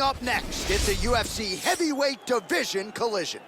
Coming up next, it's a UFC heavyweight division collision.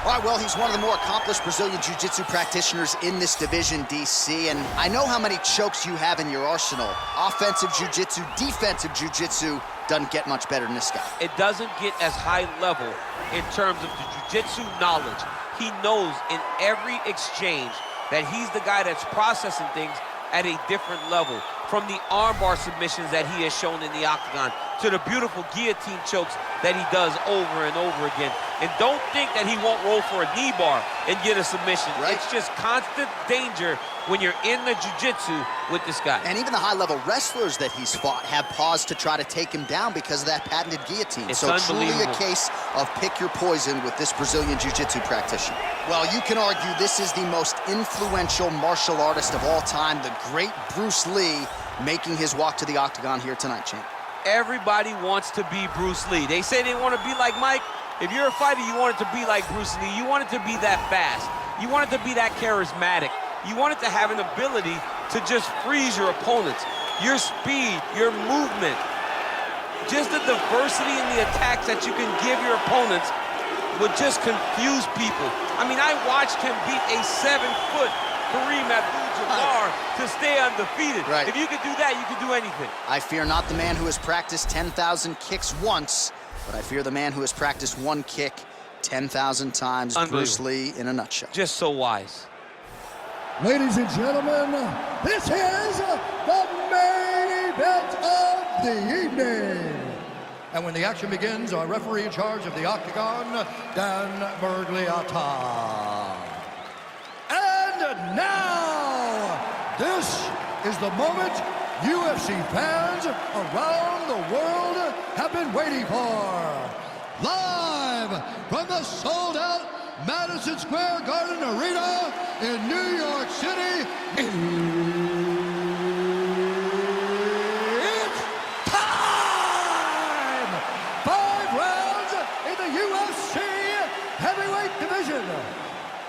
All right, well, he's one of the more accomplished Brazilian Jiu-Jitsu practitioners in this division, DC, and I know how many chokes you have in your arsenal. Offensive Jiu-Jitsu, defensive Jiu-Jitsu, doesn't get much better than this guy. It doesn't get as high level in terms of the Jiu-Jitsu knowledge. He knows in every exchange that he's the guy that's processing things at a different level. From the armbar submissions that he has shown in the octagon to the beautiful guillotine chokes that he does over and over again. And don't think that he won't roll for a knee bar and get a submission. Right. It's just constant danger when you're in the jiu-jitsu with this guy. And even the high-level wrestlers that he's fought have paused to try to take him down because of that patented guillotine. It's so truly a case of pick your poison with this Brazilian jiu-jitsu practitioner. Well, you can argue this is the most influential martial artist of all time, the great Bruce Lee, making his walk to the octagon here tonight, champ. Everybody wants to be Bruce Lee. They say they want to be like Mike. If you're a fighter, you want it to be like Bruce Lee. You want it to be that fast. You want it to be that charismatic. You want it to have an ability to just freeze your opponents. Your speed, your movement, just the diversity in the attacks that you can give your opponents would just confuse people. I mean, I watched him beat a 7-foot Kareem Abdul-Jabbar to stay undefeated. Right. If you could do that, you could do anything. I fear not the man who has practiced 10,000 kicks once, but I fear the man who has practiced one kick 10,000 times. Bruce Lee in a nutshell. Just so wise. Ladies and gentlemen, this is the main event of the evening. And when the action begins, our referee in charge of the octagon, Dan Bergliata. And now, this is the moment UFC fans around the world have been waiting for. Live from the sold-out Madison Square Garden Arena in New York City, it's time! 5 rounds in the UFC heavyweight division.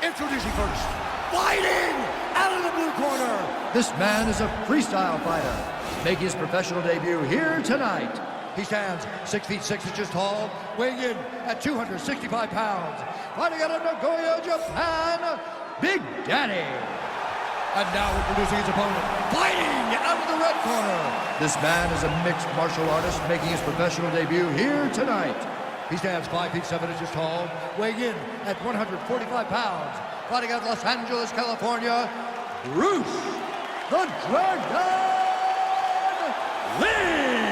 Introducing first, fighting out of the blue corner. This man is a freestyle fighter, making his professional debut here tonight. He stands 6 feet 6 inches tall, weighing in at 265 pounds. Fighting out of Nagoya, Japan, Big Daddy. And now introducing his opponent, fighting out of the red corner. This man is a mixed martial artist, making his professional debut here tonight. He stands 5 feet 7 inches tall, weighing in at 145 pounds. Fighting out of Los Angeles, California, Bruce the Dragon Lee.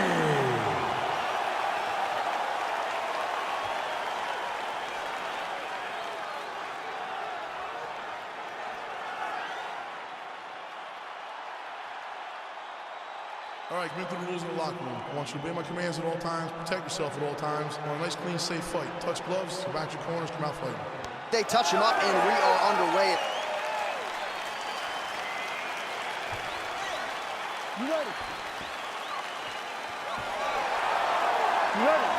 All right, commit to the rules in the locker room. I want you to obey my commands at all times, protect yourself at all times. I want a nice, clean, safe fight. Touch gloves, back your corners, come out fighting. They touch him up, and we are underway. You ready? You ready?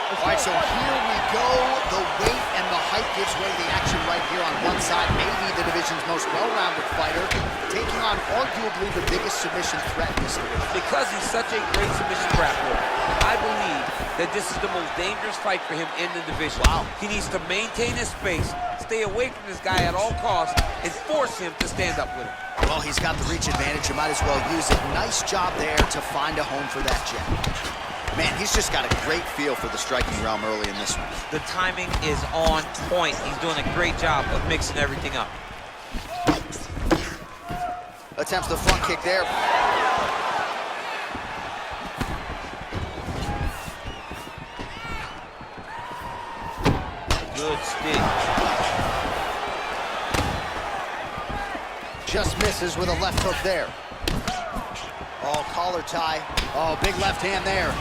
All right, so here we go. The weight and the height gives way to the action right here on one side. Maybe the division's most well-rounded fighter, taking on arguably the biggest submission threat in this division. Because he's such a great submission grappler, I believe that this is the most dangerous fight for him in the division. Wow. He needs to maintain his space, stay away from this guy at all costs, and force him to stand up with him. Well, he's got the reach advantage. You might as well use it. Nice job there to find a home for that jab. Man, he's just got a great feel for the striking realm early in this one. The timing is on point. He's doing a great job of mixing everything up. Attempts the front kick there. Good stick. Just misses with a left hook there. Oh, collar tie. Oh, big left hand there.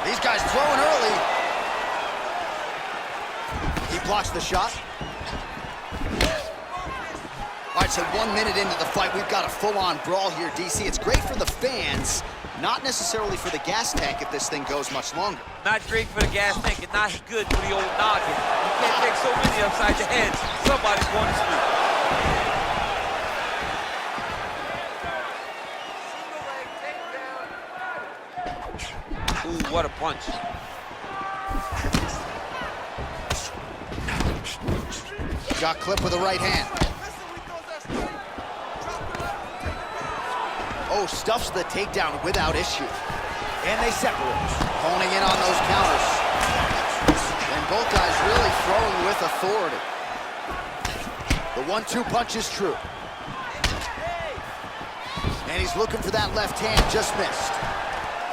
These guys throwing early. He blocks the shot. All right, so 1 minute into the fight, we've got a full-on brawl here, DC. It's great for the fans, Not necessarily for the gas tank if this thing goes much longer. Not great for the gas tank and not good for the old noggin. You can't take so many upside the head. Somebody's going to sleep. Ooh, what a punch. Got clipped with the right hand. Oh, stuffs the takedown without issue. And they separate. Honing in on those counters. And both guys really throwing with authority. The 1-2 punch is true. And he's looking for that left hand, just missed.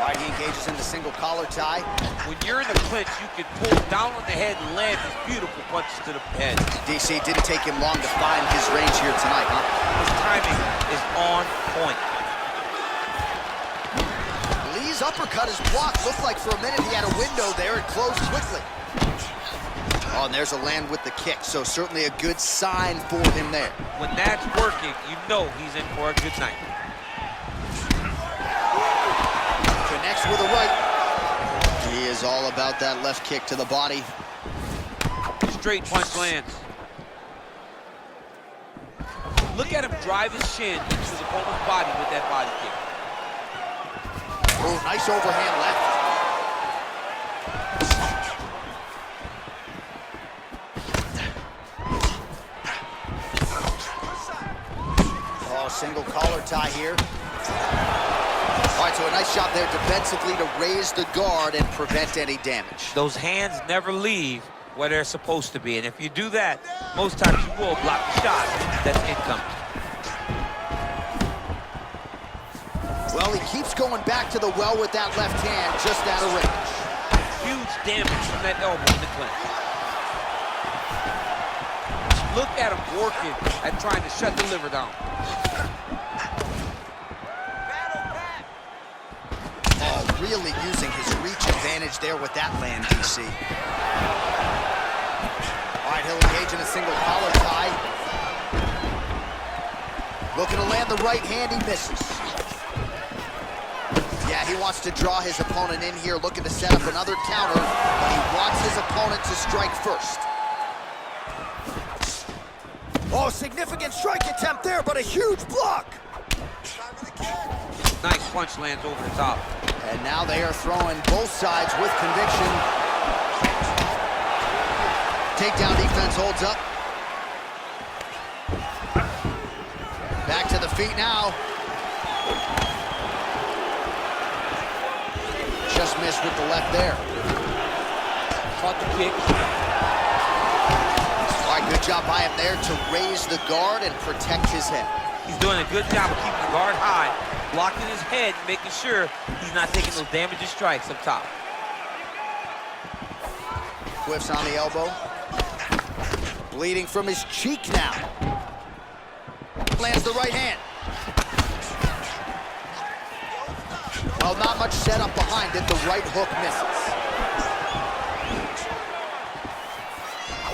All right, he engages in the single collar tie. When you're in the clinch, you can pull down on the head and land these beautiful punches to the head. DC, didn't take him long to find his range here tonight, huh? His timing is on point. Lee's uppercut is blocked. Looked like for a minute he had a window there. It closed quickly. Oh, and there's a land with the kick, so certainly a good sign for him there. When that's working, you know he's in for a good night. Connects with a right. He is all about that left kick to the body. Straight punch lands. Look at him drive his shin into his opponent's body with that body kick. Oh, nice overhand left. Oh, single collar tie here. All right, so a nice shot there defensively to raise the guard and prevent any damage. Those hands never leave where they're supposed to be, and if you do that, most times you will block the shot that's incoming. Well, he keeps going back to the well with that left hand, just out of range. Huge damage from that elbow in the clinch. Look at him working at trying to shut the liver down. Oh, really using his reach advantage there with that land, DC. All right, he'll engage in a single collar tie. Looking to land the right hand, he misses. Yeah, he wants to draw his opponent in here, looking to set up another counter, but he wants his opponent to strike first. Oh, significant strike attempt there, but a huge block. Nice punch lands over the top. And now they are throwing both sides with conviction. Takedown defense holds up. Back to the feet now. Just missed with the left there. Caught the kick. All right, good job by him there to raise the guard and protect his head. He's doing a good job of keeping the guard high, blocking his head, making sure he's not taking those damaging strikes up top. Whiffs on the elbow. Bleeding from his cheek now. Lands the right hand. Well, not much setup behind it. The right hook misses.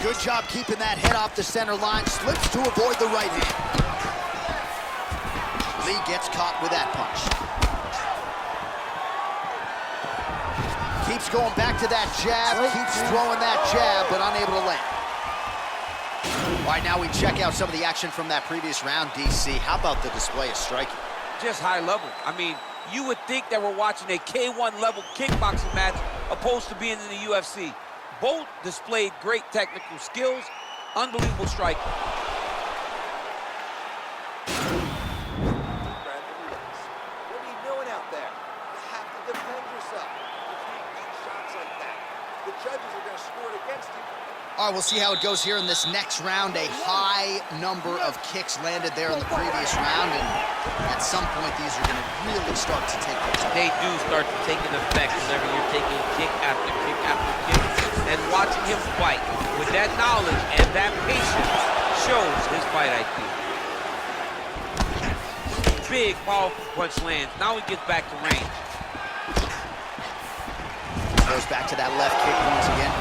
Good job keeping that head off the center line. Slips to avoid the right hand. Lee gets caught with that punch. Keeps going back to that jab. Keeps throwing that jab, but unable to land. All right, now we check out some of the action from that previous round, DC. How about the display of striking? Just high level. I mean, you would think that we're watching a K1 level kickboxing match opposed to being in the UFC. Both displayed great technical skills, unbelievable striking. What are you doing out there? You have to defend yourself. You can't eat shots like that. The judges are going to score it against you. All right, we'll see how it goes here in this next round. A high number of kicks landed there in the previous round, and at some point, these are going to really start to take place. They do start to take an effect whenever you're taking kick after kick after kick. And watching him fight with that knowledge and that patience shows his fight IQ. Big, powerful punch lands. Now he gets back to range. Goes back to that left kick once again.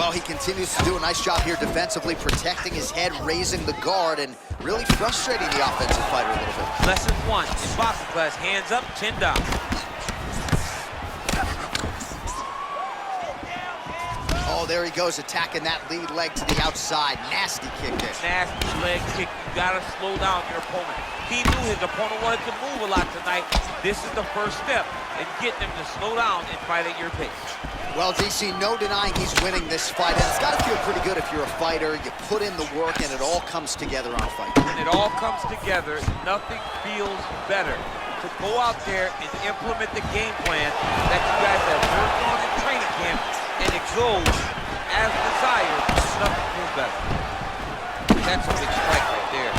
Well, he continues to do a nice job here defensively, protecting his head, raising the guard, and really frustrating the offensive fighter a little bit. Lesson 1 in boxing class, hands up, chin down. Oh, there he goes, attacking that lead leg to the outside. Nasty kick there. Nasty leg kick. You gotta slow down your opponent. He knew his opponent wanted to move a lot tonight. This is the first step in getting him to slow down and fight at your pace. Well, DC, no denying he's winning this fight, and it's got to feel pretty good if you're a fighter. You put in the work, and it all comes together on a fight. When it all comes together, nothing feels better to go out there and implement the game plan that you guys have worked on in training camp, and it goes as desired. Nothing feels better. That's a big strike right there.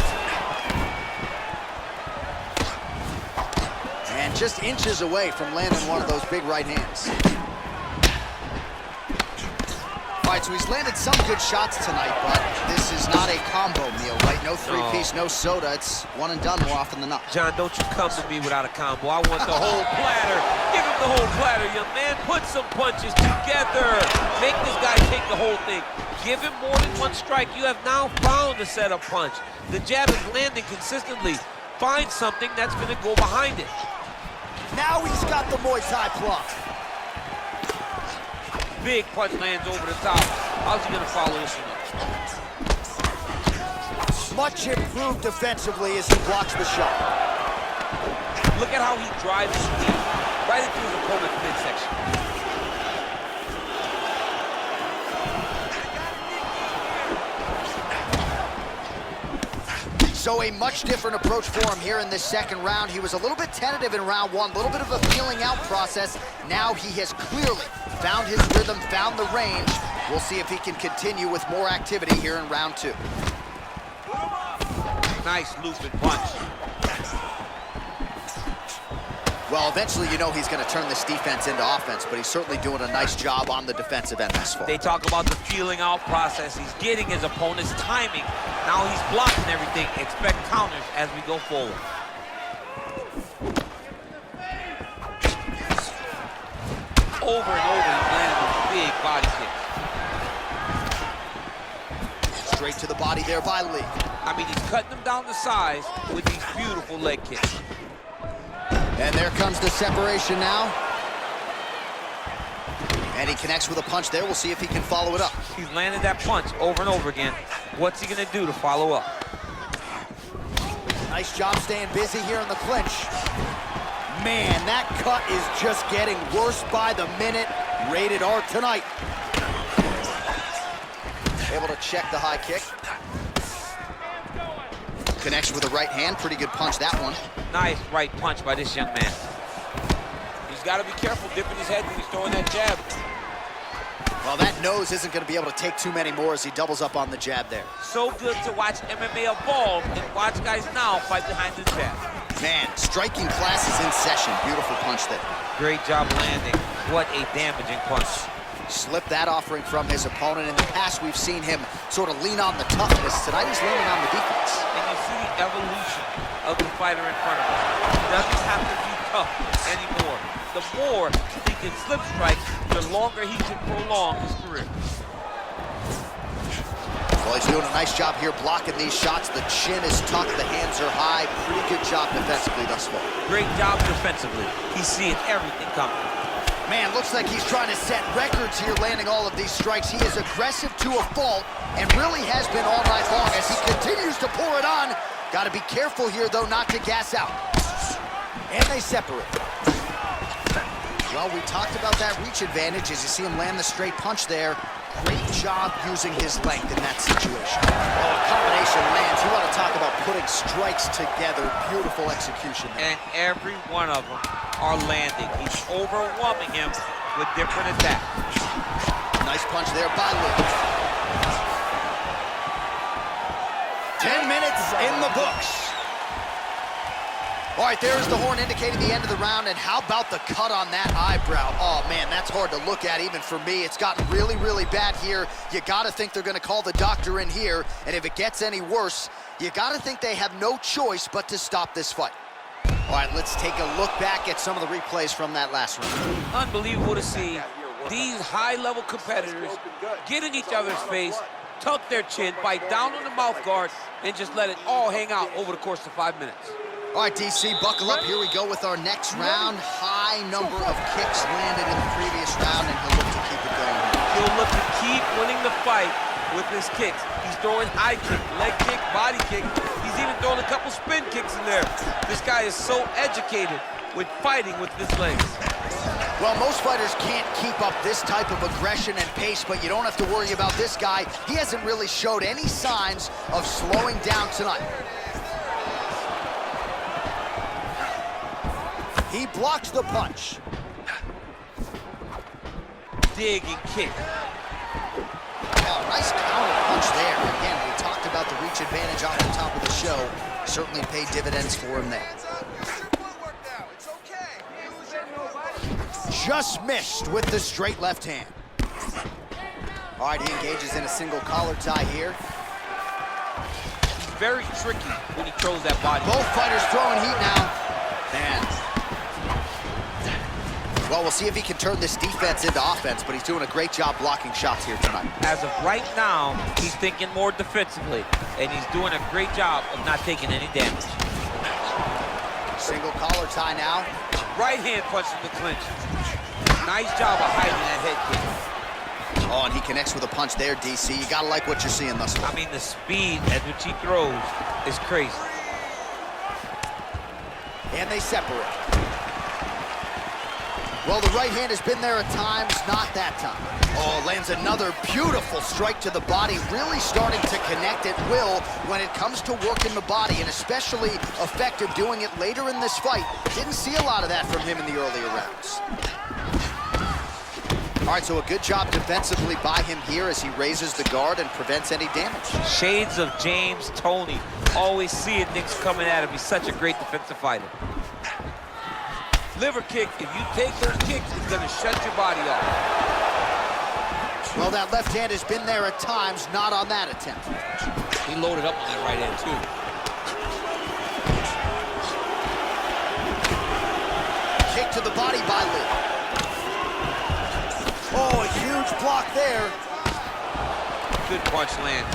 And just inches away from landing one of those big right hands. All right, so he's landed some good shots tonight, but this is not a combo meal, right? No three-piece, no soda. It's one and done more often than not. John, don't you come to me without a combo. I want the whole platter. Give him the whole platter, young man. Put some punches together. Make this guy take the whole thing. Give him more than one strike. You have now found the setup punch. The jab is landing consistently. Find something that's going to go behind it. Now he's got the Muay Thai plug. Big punch lands over the top. How's he gonna follow this one up? Much improved defensively as he blocks the shot. Look at how he drives his knee right into his opponent's midsection. So a much different approach for him here in this second round. He was a little bit tentative in round 1, a little bit of a feeling out process. Now he has clearly found his rhythm, found the range. We'll see if he can continue with more activity here in round 2. Nice looping punch. Well, eventually you know he's going to turn this defense into offense, but he's certainly doing a nice job on the defensive end thus far. They talk about the feeling out process. He's getting his opponent's timing. Now he's blocking everything. Expect counters as we go forward. Over and over, he's landing with big body kicks. Straight to the body there by Lee. I mean, he's cutting them down to size with these beautiful leg kicks. And there comes the separation now. And he connects with a punch there. We'll see if he can follow it up. He's landed that punch over and over again. What's he gonna do to follow up? Nice job staying busy here in the clinch. Man, that cut is just getting worse by the minute. Rated R tonight. Able to check the high kick. Connects with a right hand. Pretty good punch, that one. Nice right punch by this young man. He's got to be careful dipping his head when he's throwing that jab. Well, that nose isn't going to be able to take too many more as he doubles up on the jab there. So good to watch MMA evolve and watch guys now fight behind the jab. Man, striking class is in session. Beautiful punch there. Great job landing. What a damaging punch. Slipped that offering from his opponent. In the past, we've seen him sort of lean on the toughness. Tonight, he's leaning on the defense. And you see the evolution of the fighter in front of us. He doesn't have to be tough anymore. The more he can slip strike, the longer he can prolong his career. Well, he's doing a nice job here blocking these shots. The chin is tucked, the hands are high. Pretty good job defensively thus far. Great job defensively. He's seeing everything coming. Man, looks like he's trying to set records here, landing all of these strikes. He is aggressive to a fault and really has been all night long as he continues to pour it on. Got to be careful here, though, not to gas out. And they separate. Well, we talked about that reach advantage as you see him land the straight punch there. Great job using his length in that situation. Oh, a combination lands. You want to talk about putting strikes together. Beautiful execution there. And every one of them are landing. He's overwhelming him with different attacks. Nice punch there by Lee. 10 minutes in the books. All right, there's the horn indicating the end of the round, and how about the cut on that eyebrow? Oh, man, that's hard to look at even for me. It's gotten really, really bad here. You got to think they're going to call the doctor in here, and if it gets any worse, you got to think they have no choice but to stop this fight. All right, let's take a look back at some of the replays from that last round. Unbelievable to see These high-level competitors get in each other's face, tuck their chin, bite down on the mouth guard, and just let it all hang out over the course of 5 minutes. All right, DC, buckle up. Here we go with our next round. High number of kicks landed in the previous round, and he'll look to keep it going. He'll look to keep winning the fight with his kicks. He's throwing high kick, leg kick, body kick. He's even throwing a couple spin kicks in there. This guy is so educated with fighting with his legs. Well, most fighters can't keep up this type of aggression and pace, but you don't have to worry about this guy. He hasn't really showed any signs of slowing down tonight. He blocks the punch. Dig and kick. Oh, nice counter punch there. Again, we talked about the reach advantage off the top of the show. Certainly paid dividends for him there. Just missed with the straight left hand. All right, he engages in a single collar tie here. He's very tricky when he throws that body. Both fighters throwing heat now. Man. Well, we'll see if he can turn this defense into offense, but he's doing a great job blocking shots here tonight. As of right now, he's thinking more defensively, and he's doing a great job of not taking any damage. Single collar tie now. Right hand punch from the clinch. Nice job of hiding that head kick. Oh, and he connects with a punch there, DC. You gotta like what you're seeing thus far. I mean, the speed at which he throws is crazy. And they separate. Well, the right hand has been there at times, not that time. Oh, lands another beautiful strike to the body, really starting to connect at will when it comes to working the body, and especially effective doing it later in this fight. Didn't see a lot of that from him in the earlier rounds. All right, so a good job defensively by him here as he raises the guard and prevents any damage. Shades of James Toney. Always seeing things coming at him. He's such a great defensive fighter. Liver kick, if you take those kicks, it's gonna shut your body off. Well, that left hand has been there at times, not on that attempt. He loaded up on that right hand, too. Kick to the body by Lee. Oh, a huge block there. Good punch land.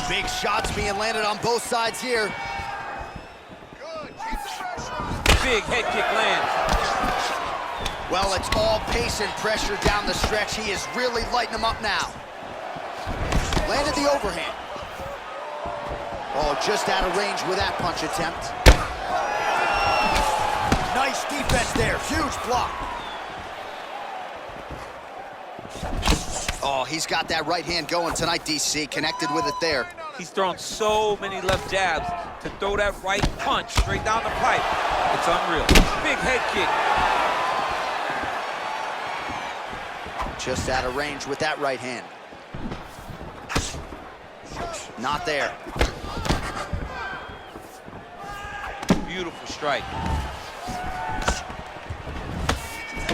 Big shots being landed on both sides here. Big head kick lands. Well, it's all pace and pressure down the stretch. He is really lighting them up now. Landed the overhand. Oh, just out of range with that punch attempt. Nice defense there, huge block. Oh, he's got that right hand going tonight, DC. Connected with it there. He's thrown so many left jabs to throw that right punch straight down the pipe. It's unreal. Big head kick. Just out of range with that right hand. Not there. Beautiful strike.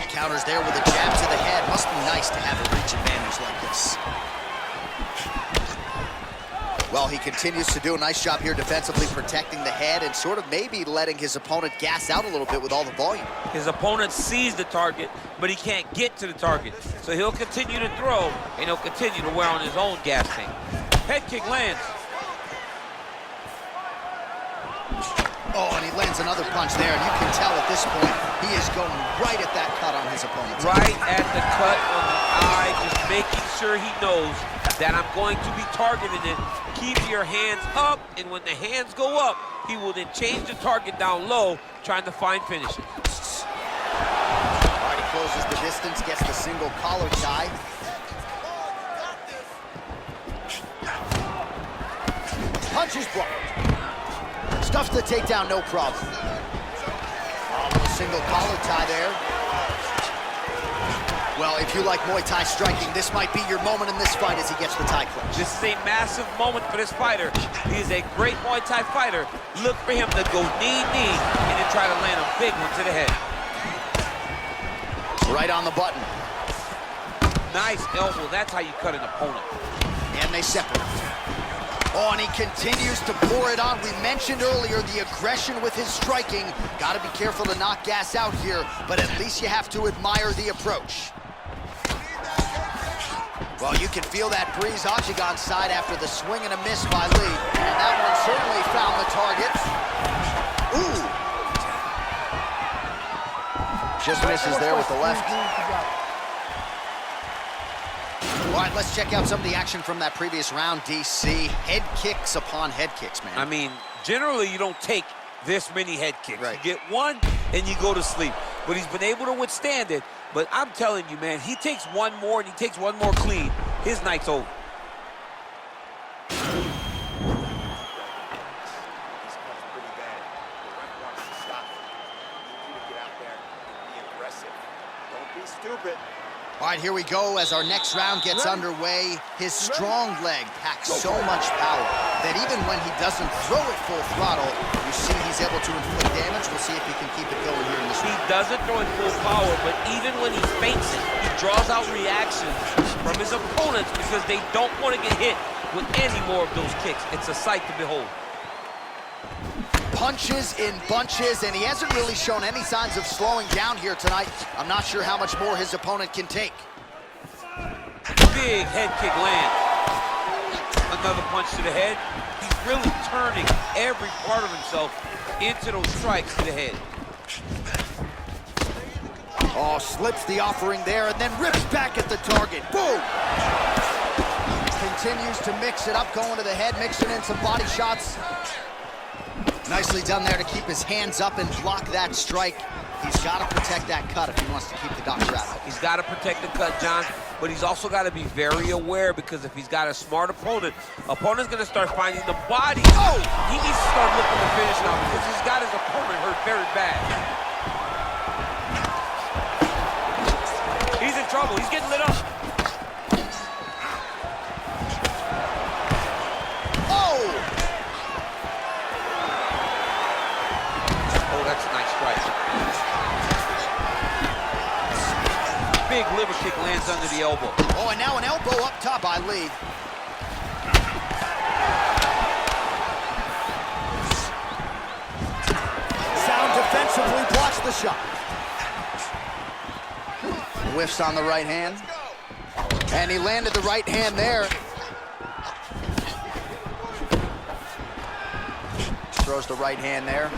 Counters there with a jab to the head. Must be nice to have a reach advantage like this. Well, he continues to do a nice job here defensively protecting the head and sort of maybe letting his opponent gas out a little bit with all the volume. His opponent sees the target, but he can't get to the target. So he'll continue to throw, and he'll continue to wear on his own gas tank. Head kick lands. Oh, and he lands another punch there, and you can tell at this point he is going right at that cut on his opponent. Right at the cut on the eye, just making sure he knows that I'm going to be targeting it. Keep your hands up, and when the hands go up, he will then change the target down low, trying to find finishes. All right, he closes the distance, gets the single collar tie. Punch is blocked. Stuffs the takedown, no problem. Oh, a single collar tie there. Well, if you like Muay Thai striking, this might be your moment in this fight as he gets the tie clinch. This is a massive moment for this fighter. He is a great Muay Thai fighter. Look for him to go knee-knee and then try to land a big one to the head. Right on the button. Nice elbow. That's how you cut an opponent. And they separate. Oh, and he continues to pour it on. We mentioned earlier the aggression with his striking. Got to be careful to not gas out here, but at least you have to admire the approach. Well, you can feel that breeze octagon side after the swing and a miss by Lee. And that one certainly found the target. Ooh! Just misses there with the left. All right, let's check out some of the action from that previous round, DC. Head kicks upon head kicks, man. I mean, generally you don't take this many head kicks. Right. You get one and you go to sleep. But he's been able to withstand it. But I'm telling you, man, he takes one more and he takes one more clean. His night's over. These cuts pretty bad. The ref wants to stop it. I need you to get out there and be aggressive. Don't be stupid. All right, here we go as our next round gets underway. His strong leg packs so much power that even when he doesn't throw it full throttle, you see he's able to inflict damage. We'll see if he can keep it going here in this round. He doesn't throw it full power, but even when he feints it, he draws out reactions from his opponents because they don't want to get hit with any more of those kicks. It's a sight to behold. Punches in bunches, and he hasn't really shown any signs of slowing down here tonight. I'm not sure how much more his opponent can take. Big head kick lands. Another punch to the head. He's really turning every part of himself into those strikes to the head. Oh, slips the offering there and then rips back at the target. Boom! Continues to mix it up, going to the head, mixing in some body shots. Nicely done there to keep his hands up and block that strike. He's got to protect that cut if he wants to keep the doctor out. He's got to protect the cut, John, but he's also got to be very aware because if he's got a smart opponent's going to start finding the body. Oh! He needs to start looking to finish now because he's got his opponent hurt very bad. He's in trouble. He's getting lit up. That's a nice strike. Big liver kick lands under the elbow. Oh, and now an elbow up top by Lee. Sound defensively blocks the shot. Whiffs on the right hand. And he landed the right hand there. Throws the right hand there.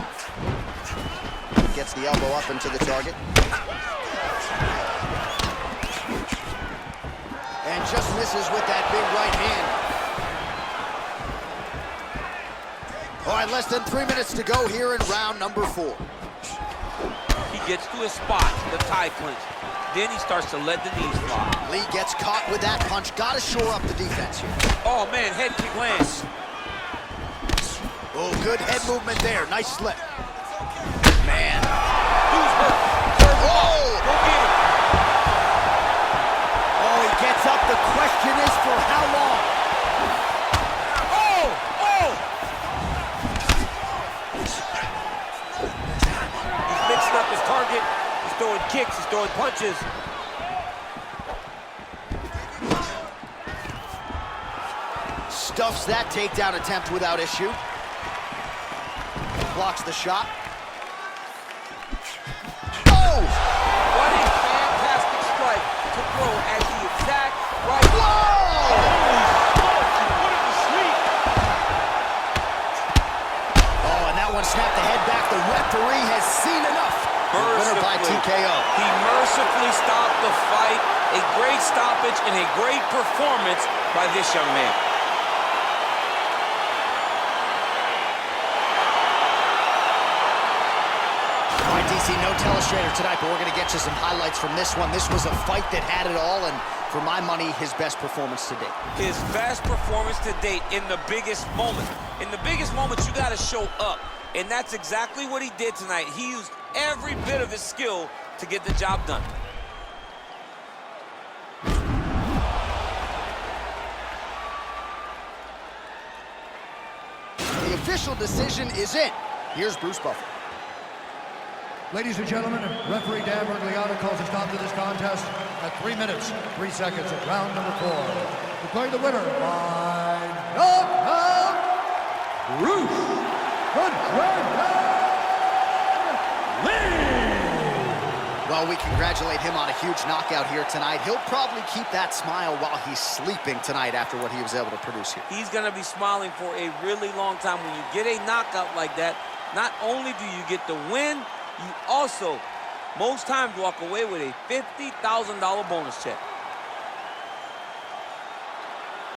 Gets the elbow up into the target. And just misses with that big right hand. All right, less than 3 minutes to go here in round number 4. He gets to his spot, the tie clinch. Then he starts to let the knees fly. Lee gets caught with that punch. Got to shore up the defense here. Oh, man, head kick lands. Oh, good head movement there. Nice slip. Man. Who's hurt? Oh! Go get him. Oh, he gets up. The question is for how long? Oh! Oh! He's mixing up his target. He's throwing kicks. He's throwing punches. Stuffs that takedown attempt without issue. Blocks the shot. Oh! What a fantastic strike to throw at the exact right. Whoa! Holy smokes, he put him to sleep. Oh, and that one snapped the head back. The referee has seen enough. Winner by TKO. He mercifully stopped the fight. A great stoppage and a great performance by this young man. DC, no telestrator tonight, but we're going to get you some highlights from this one. This was a fight that had it all, and for my money, his best performance to date. His best performance to date in the biggest moment. In the biggest moments, you got to show up, and that's exactly what he did tonight. He used every bit of his skill to get the job done. The official decision is in. Here's Bruce Buffer. Ladies and gentlemen, referee Dan Bergliano calls a stop to this contest at 3 minutes, 3 seconds of round number 4. Declaring the winner by knockout, Bruce the Dragon Lee! Well, we congratulate him on a huge knockout here tonight. He'll probably keep that smile while he's sleeping tonight after what he was able to produce here. He's going to be smiling for a really long time. When you get a knockout like that, not only do you get the win, you also, most times, walk away with a $50,000 bonus check.